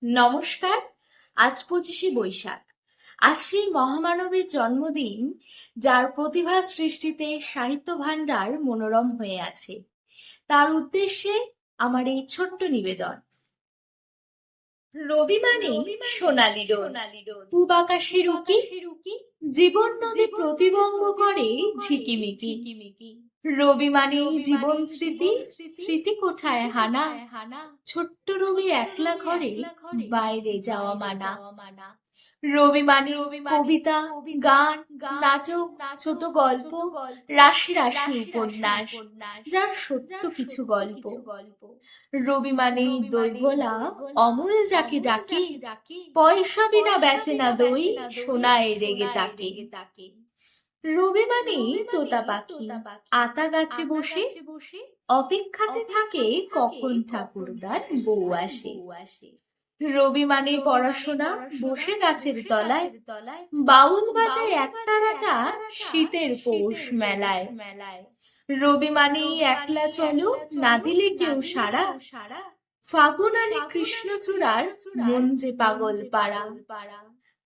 নমস্কার। আজ 25শে বৈশাখ। আজ সেই মহামানবের জন্মদিন, যার প্রতিভা সৃষ্টিতে সাহিত্য ভাণ্ডার মনোরম হয়ে আছে। তার উদ্দেশ্যে আমার এই ছোট্ট নিবেদন। রবি মানে সোনালি রোদ, পূব আকাশে রুকি জীবন নদী প্রতিবঙ্গ করে ঝিকিমিকি। রবি মানে জীবন স্মৃতি, স্মৃতি কোঠায় হানা, ছোট্ট রবি একলা ঘরে বাইরে যাওয়া মানা। রবি মানে কবিতা, গান, নাটক, ছোট গল্প, রাশি রাশি উপন্যাস, যার সত্য কিছু গল্প। রবি মানে দইগোলা, অমল যাকে ডাকে, পয়সা বিনা বেচে না দই, সোনায় রেগে তাকে। রবি মানে তোতা পাখি, আতা গাছে বসে অপেক্ষাতে থাকে কখন ঠাকুরদার বউ আসে। রবি মানে পড়াশোনা, বসে গাছের তলায় বাউল বাজায় একতারাটা শীতের পৌষ মেলায়। রবি মানে একলা চলো, না দিলে কেউ সাড়া, ফাগুন আনে কৃষ্ণচূড়ার মন যে পাগল পাড়া।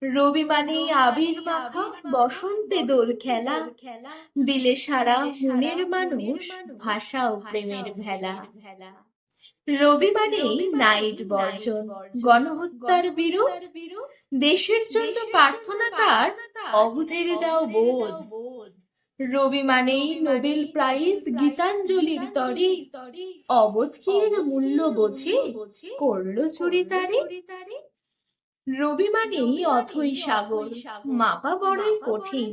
রবি মানে আবির মাখা, বসন্তে দোল খেলা, দিলে সারা মনের মানুষ ভাষা ও প্রেমের ভেলা। রবি মানে নাইট বর্জন, গণহত্যার বিরোধ, দেশের জন্য প্রার্থনা তার অবুধের দাও বোধ। রবি মানেই নোবেল প্রাইজ, গীতাঞ্জলির তরে, অবোধ কি এর মূল্য বোঝে, করলো চুরি তারে। রবি মানেই অথই সাগর, মাপা বড়ই কঠিন,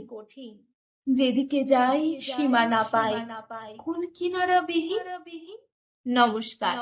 যেদিকে যাই সীমা না পাই, কোন কিনারা বিহীন। নমস্কার।